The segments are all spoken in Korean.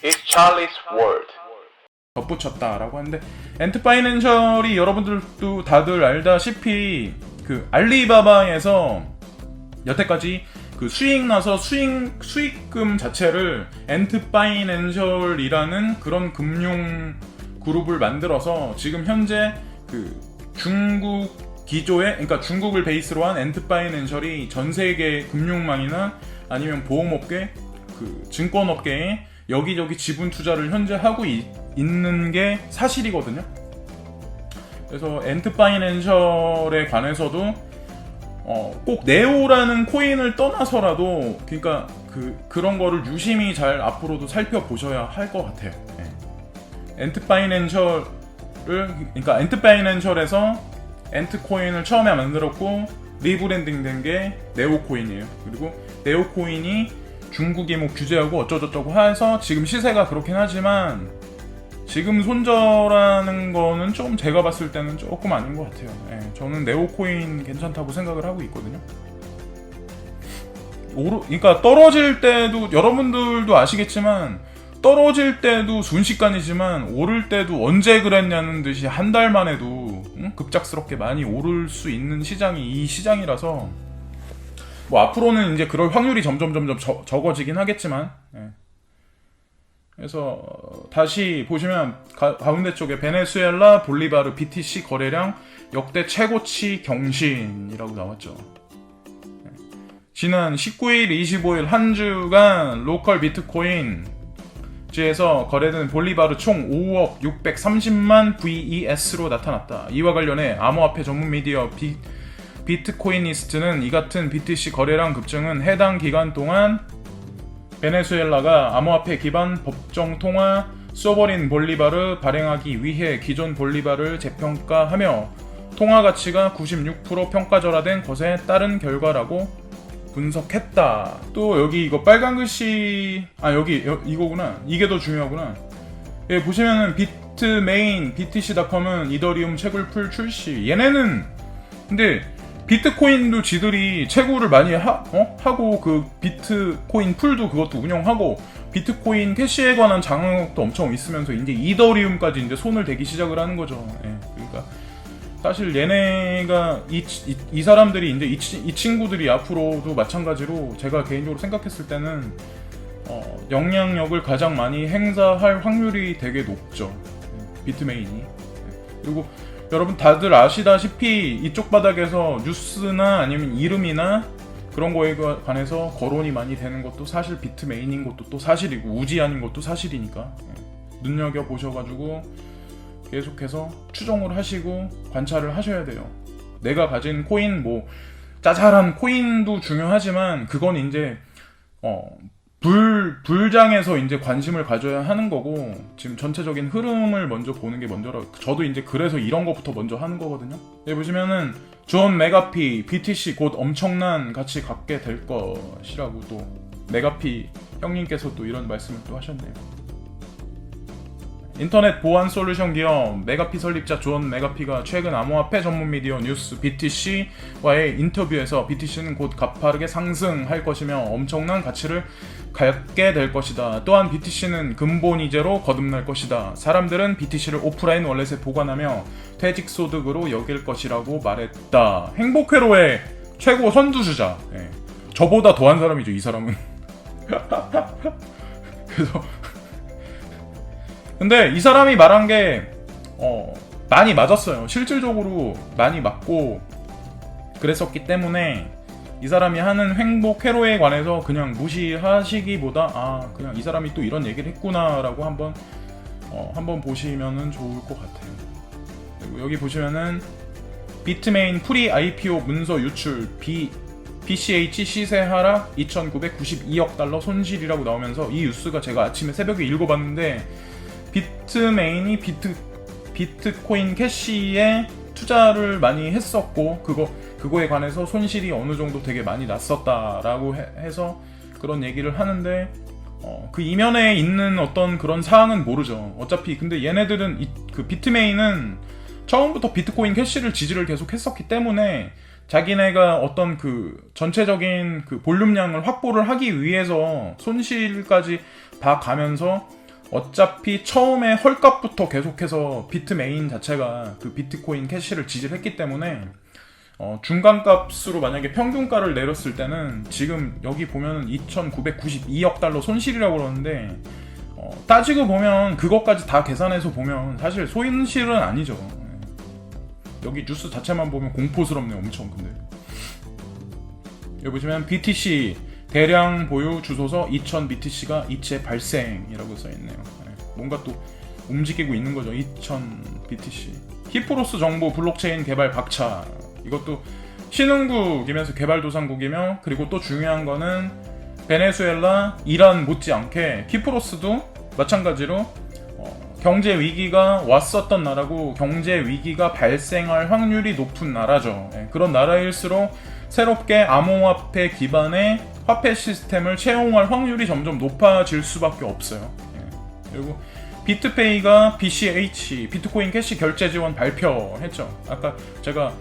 It's Charlie's World. 덧붙였다라고 하는데, 엔트파이낸셜이 여러분들도 다들 알다시피 그 알리바바에서 여태까지 그 수익 나서 수익금 자체를 엔트파이낸셜이라는 그런 금융 그룹을 만들어서 지금 현재 그 중국 기조의, 그러니까 중국을 베이스로 한 엔트파이낸셜이 전 세계 금융망이나 아니면 보험업계, 그 증권업계에 여기저기 지분 투자를 현재 하고 있는 게 사실이거든요. 그래서 엔트파이낸셜에 관해서도 꼭 네오라는 코인을 떠나서라도, 그러니까 그런 거를 유심히 잘 앞으로도 살펴보셔야 할 것 같아요. 그러니까 엔트파이낸셜에서 엔트코인을 처음에 만들었고 리브랜딩 된 게 네오코인이에요. 그리고 네오코인이 중국이 뭐 규제하고 어쩌고저쩌고 해서 지금 시세가 그렇긴 하지만 지금 손절하는 거는 좀 제가 봤을 때는 조금 아닌 것 같아요. 저는 네오코인 괜찮다고 생각을 하고 있거든요. 그러니까 떨어질 때도 여러분들도 아시겠지만 떨어질 때도 순식간이지만 오를 때도 언제 그랬냐는 듯이 한 달 만에도 급작스럽게 많이 오를 수 있는 시장이 이 시장이라서 뭐 앞으로는 이제 그럴 확률이 점점 적어지긴 하겠지만, 그래서 다시 보시면 가운데 쪽에 베네수엘라 볼리바르 BTC 거래량 역대 최고치 경신이라고 나왔죠. 지난 19일, 25일 한 주간 로컬 비트코인 지에서 거래된 볼리바르 총 5억 630만 VES로 나타났다. 이와 관련해 암호화폐 전문 미디어 비트코이니스트는 이 같은 BTC 거래량 급증은 해당 기간 동안 베네수엘라가 암호화폐 기반 법정 통화 소버린 볼리바르 발행하기 위해 기존 볼리바르를 재평가하며 통화 가치가 96% 평가절하된 것에 따른 결과라고 분석했다. 또 여기 이거 빨간 글씨, 이거구나. 이게 더 중요하구나. 예, 보시면은 비트메인 BTC.com은 이더리움 채굴풀 출시. 얘네는 근데 비트코인도 지들이 채굴을 많이 하고 그 비트코인 풀도 그것도 운영하고 비트코인 캐시에 관한 장악도 엄청 있으면서 이제 이더리움까지 이제 손을 대기 시작을 하는 거죠. 그러니까 사실 얘네가 이 사람들이 이제 이 친구들이 앞으로도 마찬가지로 제가 개인적으로 생각했을 때는 영향력을 가장 많이 행사할 확률이 되게 높죠. 비트메인이. 그리고 여러분 다들 아시다시피 이쪽 바닥에서 뉴스나 아니면 이름이나 그런 거에 관해서 거론이 많이 되는 것도 사실 비트메인인 것도 또 사실이고 우지 아닌 것도 사실이니까 눈여겨보셔가지고 계속해서 추정을 하시고 관찰을 하셔야 돼요. 내가 가진 코인, 뭐 짜잘한 코인도 중요하지만 그건 이제 불장에서 이제 관심을 가져야 하는 거고, 지금 전체적인 흐름을 먼저 보는 게 먼저라. 저도 이제 그래서 이런 것부터 먼저 하는 거거든요. 여기 보시면은 존 메가피 BTC 곧 엄청난 가치 갖게 될 것이라고 또 메가피 형님께서 또 이런 말씀을 또 하셨네요. 인터넷 보안 솔루션 기업 메가피 설립자 존 메가피가 최근 암호화폐 전문 미디어 뉴스 BTC와의 인터뷰에서 BTC는 곧 가파르게 상승할 것이며 엄청난 가치를 갖게 될 것이다. 또한 BTC는 근본이제로 거듭날 것이다. 사람들은 BTC를 오프라인 월렛에 보관하며 퇴직소득으로 여길 것이라고 말했다. 행복회로의 최고 선두주자. 저보다 더한 사람이죠, 이 사람은. 그래서 근데 이 사람이 말한 게 많이 맞았어요. 실질적으로 많이 맞고 그랬었기 때문에 이 사람이 하는 행복 회로에 관해서 그냥 무시하시기보다 그냥 이 사람이 또 이런 얘기를 했구나라고 한번 보시면은 좋을 것 같아요. 그리고 여기 보시면은 비트메인 프리 IPO 문서 유출 BCH 시세 하락 2,992억 달러 손실이라고 나오면서 이 뉴스가 제가 아침에 새벽에 읽어봤는데 비트메인이 비트코인 캐시에 투자를 많이 했었고 그거에 관해서 손실이 어느 정도 되게 많이 났었다라고 해서 그런 얘기를 하는데 그 이면에 있는 어떤 그런 사항은 모르죠. 어차피 근데 얘네들은 그 비트메인은 처음부터 비트코인 캐시를 지지를 계속 했었기 때문에 자기네가 어떤 그 전체적인 그 볼륨량을 확보를 하기 위해서 손실까지 봐가면서 어차피 처음에 헐값부터 계속해서 비트메인 자체가 그 비트코인 캐시를 지지했기 때문에 중간값으로 만약에 평균가를 내렸을 때는 지금 여기 보면은 2,992억 달러 손실이라고 그러는데 따지고 보면 그것까지 다 계산해서 보면 사실 손실은 아니죠. 여기 뉴스 자체만 보면 공포스럽네요. 엄청. 근데 여기 보시면 BTC 대량 보유 주소서 2000 BTC가 이체 발생이라고 써있네요. 뭔가 또 움직이고 있는 거죠. 2000 BTC 히프로스 정보 블록체인 개발 박차. 이것도 신흥국이면서 개발도상국이며, 그리고 또 중요한 거는 베네수엘라, 이란 못지않게 키프로스도 마찬가지로 경제 위기가 왔었던 나라고 경제 위기가 발생할 확률이 높은 나라죠. 그런 나라일수록 새롭게 암호화폐 기반의 화폐 시스템을 채용할 확률이 점점 높아질 수밖에 없어요. 그리고 비트페이가 BCH 비트코인 캐시 결제 지원 발표했죠. 아까 제가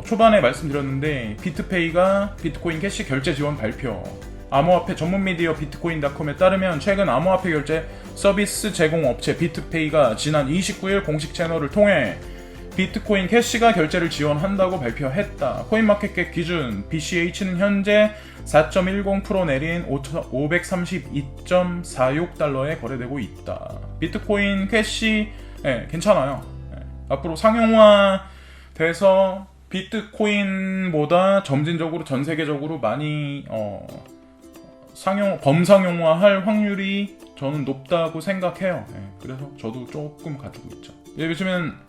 초반에 말씀드렸는데 비트페이가 비트코인 캐시 결제 지원 발표. 암호화폐 전문 미디어 비트코인닷컴에 따르면 최근 암호화폐 결제 서비스 제공 업체 비트페이가 지난 29일 공식 채널을 통해 비트코인 캐시가 결제를 지원한다고 발표했다. 코인마켓캡 기준 BCH는 현재 4.10% 내린 532.46달러에 거래되고 있다. 비트코인 캐시 괜찮아요. 앞으로 상용화 돼서 비트코인보다 점진적으로 전 세계적으로 많이 범상용화할 확률이 저는 높다고 생각해요. 그래서 저도 조금 가지고 있죠. 여기 보시면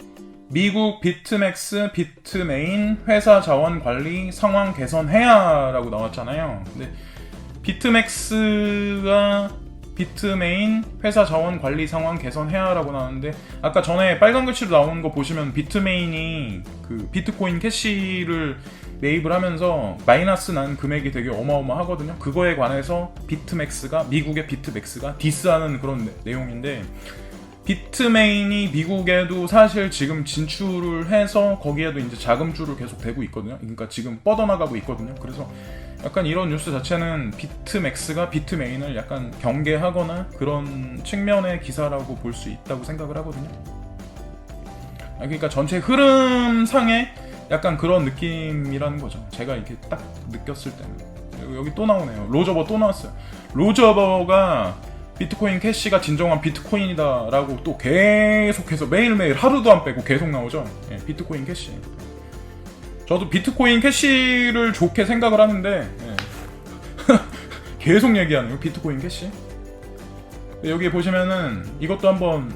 미국 비트맥스 비트메인 회사 자원 관리 상황 개선해야라고 나왔잖아요. 근데 비트맥스가 비트메인 회사 자원 관리 상황 개선해야라고 나왔는데, 아까 전에 빨간 글씨로 나오는 거 보시면 비트메인이 그 비트코인 캐시를 매입을 하면서 마이너스 난 금액이 되게 어마어마하거든요. 그거에 관해서 비트맥스가, 미국의 비트맥스가 디스하는 그런 내용인데, 비트메인이 미국에도 사실 지금 진출을 해서 거기에도 이제 자금주를 계속 대고 있거든요. 그러니까 지금 뻗어나가고 있거든요. 그래서 약간 이런 뉴스 자체는 비트맥스가 비트메인을 약간 경계하거나 그런 측면의 기사라고 볼 수 있다고 생각을 하거든요. 그러니까 전체 흐름상에 약간 그런 느낌이라는 거죠. 제가 이렇게 딱 느꼈을 때는. 여기 또 나오네요. 로저버 또 나왔어요. 로저버가 비트코인 캐시가 진정한 비트코인이다 라고 또 계속해서 매일매일 하루도 안 빼고 계속 나오죠. 비트코인 캐시. 저도 비트코인 캐시를 좋게 생각을 하는데 계속 얘기하네요. 비트코인 캐시. 여기 보시면은 이것도 한번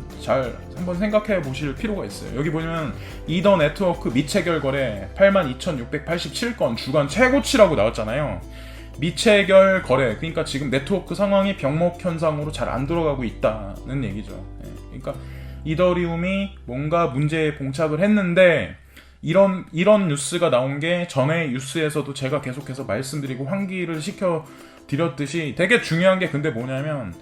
생각해 보실 필요가 있어요. 여기 보시면 이더 네트워크 미체결 거래 82,687건 주간 최고치라고 나왔잖아요. 미체결 거래, 그러니까 지금 네트워크 상황이 병목 현상으로 잘 안 들어가고 있다는 얘기죠. 그러니까 이더리움이 뭔가 문제에 봉착을 했는데, 이런 뉴스가 나온 게 전에 뉴스에서도 제가 계속해서 말씀드리고 환기를 시켜드렸듯이 되게 중요한 게 근데 뭐냐면,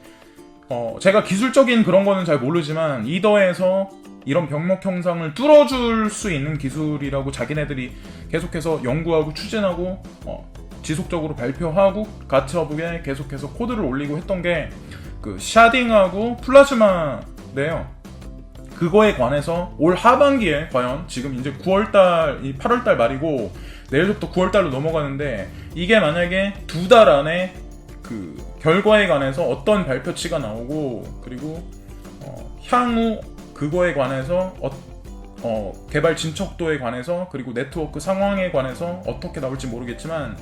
제가 기술적인 그런 거는 잘 모르지만 이더에서 이런 병목 현상을 뚫어줄 수 있는 기술이라고 자기네들이 계속해서 연구하고 추진하고 지속적으로 발표하고 가츠허브에 계속해서 코드를 올리고 했던 게 그 샤딩하고 플라즈마인데요. 그거에 관해서 올 하반기에 과연 지금 이제 9월달, 8월달 말이고 내일부터 9월달로 넘어가는데, 이게 만약에 2달 안에 그 결과에 관해서 어떤 발표치가 나오고, 그리고 향후 그거에 관해서 개발 진척도에 관해서, 그리고 네트워크 상황에 관해서 어떻게 나올지 모르겠지만,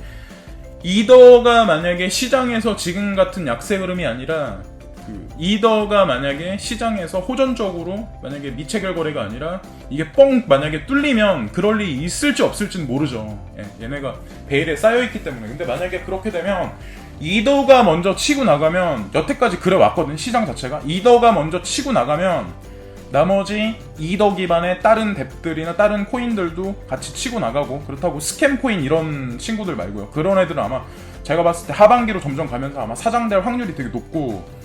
이더가 만약에 시장에서 지금 같은 약세 흐름이 아니라 이더가 만약에 시장에서 호전적으로 만약에 미체결 거래가 아니라 이게 만약에 뚫리면 그럴 일이 있을지 없을지는 모르죠. 얘네가 베일에 쌓여있기 때문에. 근데 만약에 그렇게 되면 이더가 먼저 치고 나가면, 여태까지 그래 왔거든 시장 자체가. 이더가 먼저 치고 나가면 나머지 이더 기반의 다른 뎁들이나 다른 코인들도 같이 치고 나가고, 그렇다고 스캠 코인 이런 친구들 말고요. 그런 애들은 아마 제가 봤을 때 하반기로 점점 가면서 아마 사장될 확률이 되게 높고,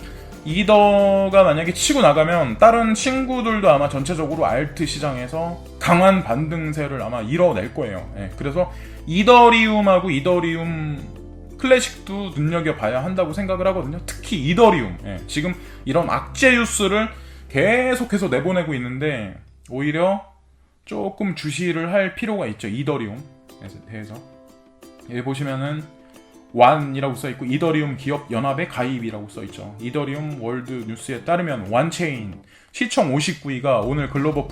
이더가 만약에 치고 나가면 다른 친구들도 아마 전체적으로 알트 시장에서 강한 반등세를 아마 이뤄낼 거예요. 그래서 이더리움하고 이더리움 클래식도 눈여겨봐야 한다고 생각을 하거든요. 특히 이더리움. 지금 이런 악재 뉴스를 계속해서 내보내고 있는데 오히려 조금 주시를 할 필요가 있죠. 이더리움에 대해서. 여기 보시면은 완이라고 써있고 이더리움 기업 연합의 가입이라고 써있죠. 이더리움 월드 뉴스에 따르면 완체인 시총 59위가 오늘 글로벌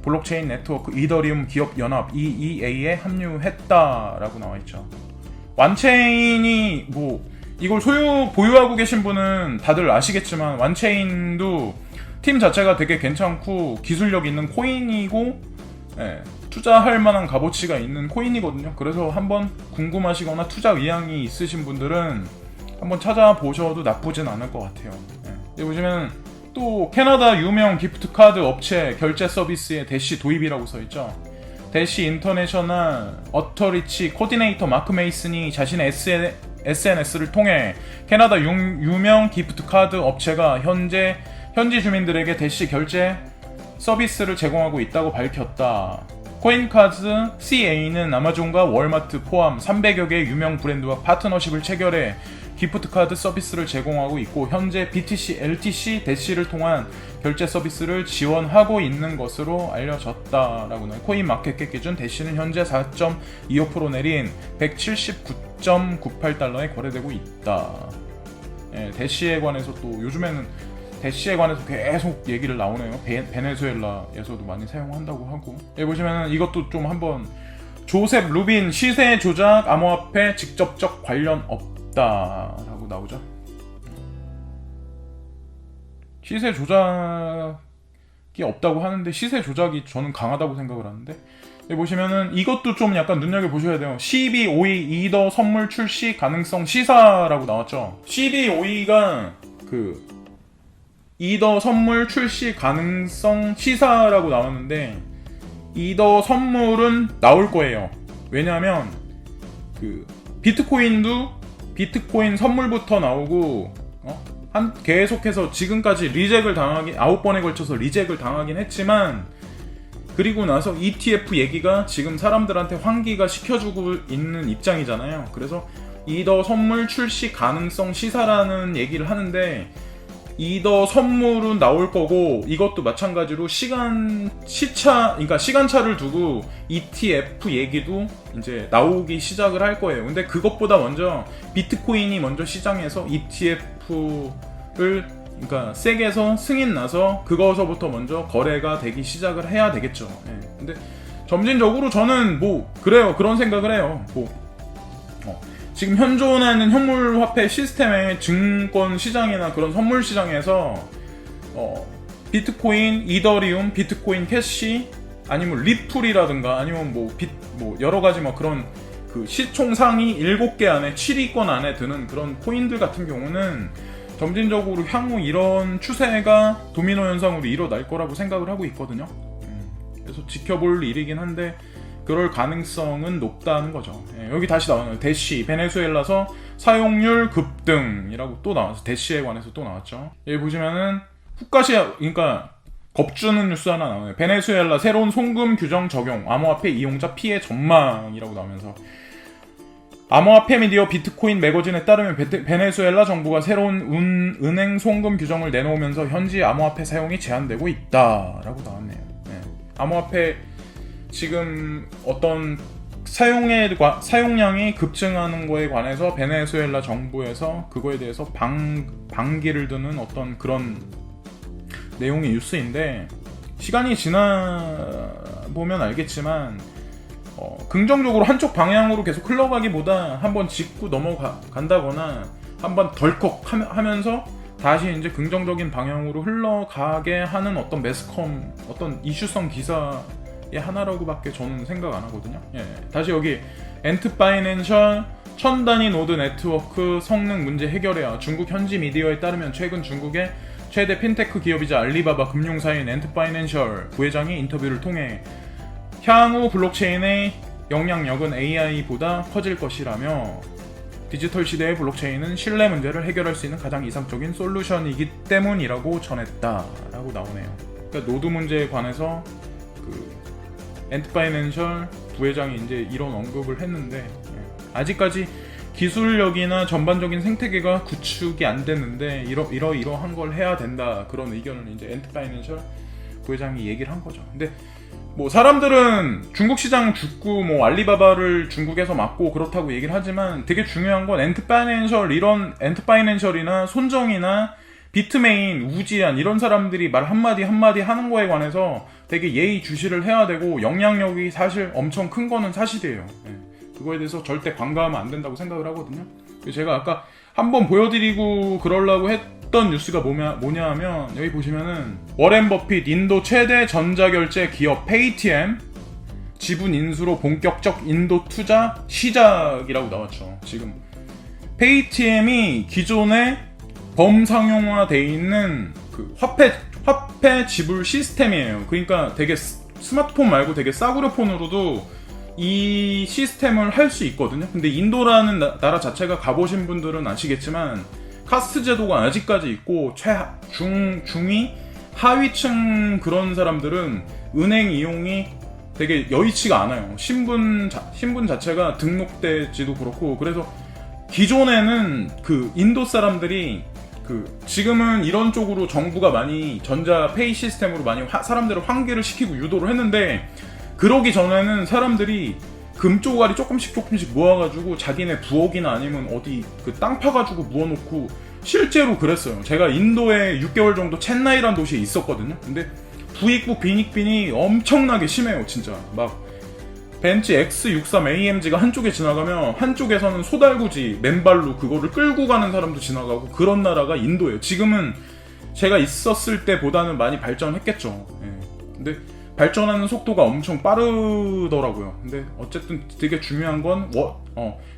블록체인 네트워크 이더리움 기업 연합 EEA에 합류했다라고 나와있죠. 완체인이 뭐 이걸 보유하고 계신 분은 다들 아시겠지만 완체인도 팀 자체가 되게 괜찮고 기술력 있는 코인이고 투자할 만한 값어치가 있는 코인이거든요. 그래서 한번 궁금하시거나 투자 의향이 있으신 분들은 한번 찾아보셔도 나쁘진 않을 것 같아요. 여기 보시면 또 캐나다 유명 기프트 카드 업체 결제 서비스의 대시 도입이라고 써있죠. 대시 인터내셔널 어터리치 코디네이터 마크 메이슨이 자신의 SNS를 통해 캐나다 유명 기프트 카드 업체가 현지 주민들에게 대시 결제 서비스를 제공하고 있다고 밝혔다. 코인카드 CA는 아마존과 월마트 포함 300여 개의 유명 브랜드와 파트너십을 체결해 기프트카드 서비스를 제공하고 있고 현재 BTC, LTC, 대시를 통한 결제 서비스를 지원하고 있는 것으로 알려졌다라고 나요. 코인마켓 기준 대시는 현재 4.25% 내린 179.98달러에 거래되고 있다. 대시에 관해서 또 요즘에는 대시에 관해서 계속 얘기를 나오네요. 베네수엘라에서도 많이 사용한다고 하고. 여기 보시면 이것도 좀 한번 조셉 루빈 시세 조작 암호화폐 직접적 관련 없다라고 나오죠. 시세 조작이 없다고 하는데 시세 조작이 저는 강하다고 생각을 하는데 여기 보시면은 이것도 좀 약간 눈여겨보셔야 돼요. CB52 이더 선물 출시 가능성 시사라고 나왔죠. CB52가 이더 선물 출시 가능성 시사라고 나왔는데 이더 선물은 나올 거예요. 왜냐하면 비트코인도 비트코인 선물부터 나오고 계속해서 지금까지 리젝을 당하긴 9번에 걸쳐서 리젝을 당하긴 했지만 그리고 나서 ETF 얘기가 지금 사람들한테 환기가 시켜주고 있는 입장이잖아요. 그래서 이더 선물 출시 가능성 시사라는 얘기를 하는데 이더 선물은 나올 거고 이것도 마찬가지로 시간차를 두고 ETF 얘기도 이제 나오기 시작을 할 거예요. 근데 그것보다 먼저 비트코인이 먼저 시장에서 ETF를 세게서 승인 나서 그거서부터 먼저 거래가 되기 시작을 해야 되겠죠. 근데 점진적으로 저는 그래요. 그런 생각을 해요. 지금 현존하는 현물화폐 시스템의 증권 시장이나 그런 선물 시장에서 비트코인, 이더리움, 비트코인 캐시 아니면 리플이라든가 아니면 여러 가지 그런 시총 상위 7개 안에 7위권 안에 드는 그런 코인들 같은 경우는 점진적으로 향후 이런 추세가 도미노 현상으로 일어날 거라고 생각을 하고 있거든요. 그래서 지켜볼 일이긴 한데 그럴 가능성은 높다는 거죠. 여기 다시 나오네요. 대시, 베네수엘라서 사용률 급등이라고 또 나와서 대시에 관해서 또 나왔죠. 여기 보시면은 후카시아, 겁주는 뉴스 하나 나오네요. 베네수엘라 새로운 송금 규정 적용, 암호화폐 이용자 피해 전망이라고 나오면서 암호화폐 미디어 비트코인 매거진에 따르면 베네수엘라 정부가 새로운 은행 송금 규정을 내놓으면서 현지 암호화폐 사용이 제한되고 있다라고 나왔네요. 암호화폐 지금 어떤 사용량이 급증하는 거에 관해서 베네수엘라 정부에서 그거에 대해서 방기를 드는 어떤 그런 내용의 뉴스인데 시간이 지나보면 알겠지만 긍정적으로 한쪽 방향으로 계속 흘러가기보다 한번 짚고 넘어간다거나 한번 덜컥 하면서 다시 이제 긍정적인 방향으로 흘러가게 하는 어떤 매스컴, 어떤 이슈성 기사의 하나라고밖에 저는 생각 안 하거든요. 다시 여기 엔트 파이낸셜 1000단위 노드 네트워크 성능 문제 해결해야. 중국 현지 미디어에 따르면 최근 중국의 최대 핀테크 기업이자 알리바바 금융사인 엔트 파이낸셜 부회장이 인터뷰를 통해 향후 블록체인의 영향력은 AI보다 커질 것이라며 디지털 시대의 블록체인은 신뢰 문제를 해결할 수 있는 가장 이상적인 솔루션이기 때문이라고 전했다라고 나오네요. 그러니까 노드 문제에 관해서 엔트 파이낸셜 부회장이 이제 이런 언급을 했는데 아직까지 기술력이나 전반적인 생태계가 구축이 안 됐는데 이러한 걸 해야 된다, 그런 의견을 이제 엔트파이낸셜 부회장이 얘기를 한 거죠. 근데 뭐 사람들은 중국 시장 죽고 뭐 알리바바를 중국에서 막고 그렇다고 얘기를 하지만, 되게 중요한 건 이런 엔트파이낸셜이나 손정이나 비트메인, 우지안 이런 사람들이 말 한마디 하는 거에 관해서 되게 예의주시를 해야 되고, 영향력이 사실 엄청 큰 거는 사실이에요. 그거에 대해서 절대 관가하면 안 된다고 생각을 하거든요. 제가 아까 한번 보여드리고 그러려고 했던 뉴스가 뭐냐 하면, 여기 보시면은 워렌 버핏 인도 최대 전자결제 기업 페이티엠 지분 인수로 본격적 인도 투자 시작이라고 나왔죠. 지금 페이티엠이 기존에 범상용화돼 있는 그 화폐 지불 시스템이에요. 그러니까 되게 스마트폰 말고 되게 싸구려 폰으로도 이 시스템을 할 수 있거든요. 근데 인도라는 나라 자체가 가보신 분들은 아시겠지만 카스트 제도가 아직까지 있고 중위 하위층 그런 사람들은 은행 이용이 되게 여의치가 않아요. 신분 자체가 등록되지도 그렇고. 그래서 기존에는 그 인도 사람들이 지금은 이런 쪽으로 정부가 많이 전자 페이 시스템으로 많이 사람들을 환기를 시키고 유도를 했는데, 그러기 전에는 사람들이 금조가리 조금씩 모아가지고 자기네 부엌이나 아니면 어디 그 땅 파가지고 모아놓고, 실제로 그랬어요. 제가 인도에 6개월 정도 첸나이라는 도시에 있었거든요. 근데 부익부 빈익빈이 엄청나게 심해요. 진짜 막 벤츠 X63 AMG가 한쪽에 지나가면 한쪽에서는 소달구지 맨발로 그거를 끌고 가는 사람도 지나가고, 그런 나라가 인도예요. 지금은 제가 있었을 때보다는 많이 발전했겠죠. 근데 발전하는 속도가 엄청 빠르더라고요. 근데 어쨌든 되게 중요한 건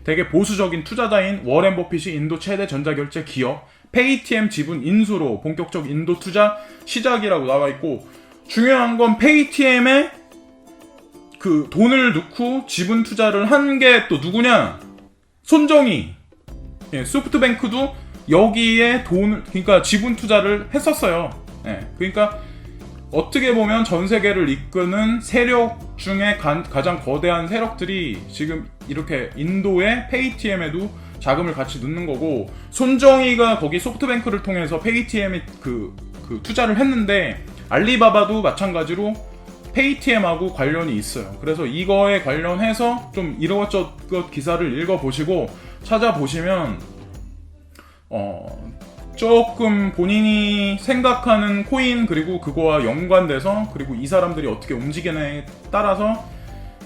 되게 보수적인 투자자인 워렌 버핏이 인도 최대 전자결제 기업 페이티엠 지분 인수로 본격적 인도 투자 시작이라고 나와 있고, 중요한 건 페이티엠에 그 돈을 넣고 지분 투자를 한 게 또 누구냐? 손정희. 소프트뱅크도 여기에 그러니까 지분 투자를 했었어요. 그러니까 어떻게 보면 전 세계를 이끄는 세력 중에 가장 거대한 세력들이 지금 이렇게 인도의 페이티엠에도 자금을 같이 넣는 거고, 손정희가 거기 소프트뱅크를 통해서 페이티엠에 그 투자를 했는데, 알리바바도 마찬가지로 페이티엠하고 관련이 있어요. 그래서 이거에 관련해서 좀 이것저것 기사를 읽어보시고 찾아보시면 조금 본인이 생각하는 코인, 그리고 그거와 연관돼서, 그리고 이 사람들이 어떻게 움직이냐에 따라서,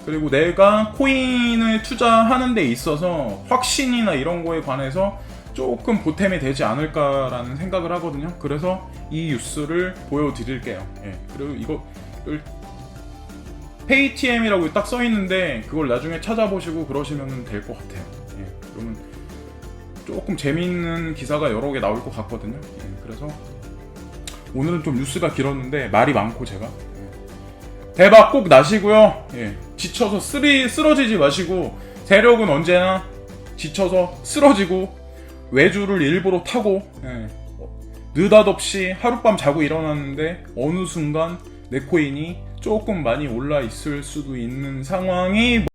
그리고 내가 코인을 투자하는 데 있어서 확신이나 이런 거에 관해서 조금 보탬이 되지 않을까라는 생각을 하거든요. 그래서 이 뉴스를 보여드릴게요. 그리고 이거를 페이티엠이라고 딱 써있는데 그걸 나중에 찾아보시고 그러시면 될 것 같아요. 그러면 조금 재미있는 기사가 여러 개 나올 것 같거든요. 그래서 오늘은 좀 뉴스가 길었는데 말이 많고 제가 대박 꼭 나시고요. 지쳐서 쓰러지지 마시고, 세력은 언제나 지쳐서 쓰러지고 외주를 일부러 타고 느닷없이 하룻밤 자고 일어났는데 어느 순간 내 코인이 조금 많이 올라 있을 수도 있는 상황이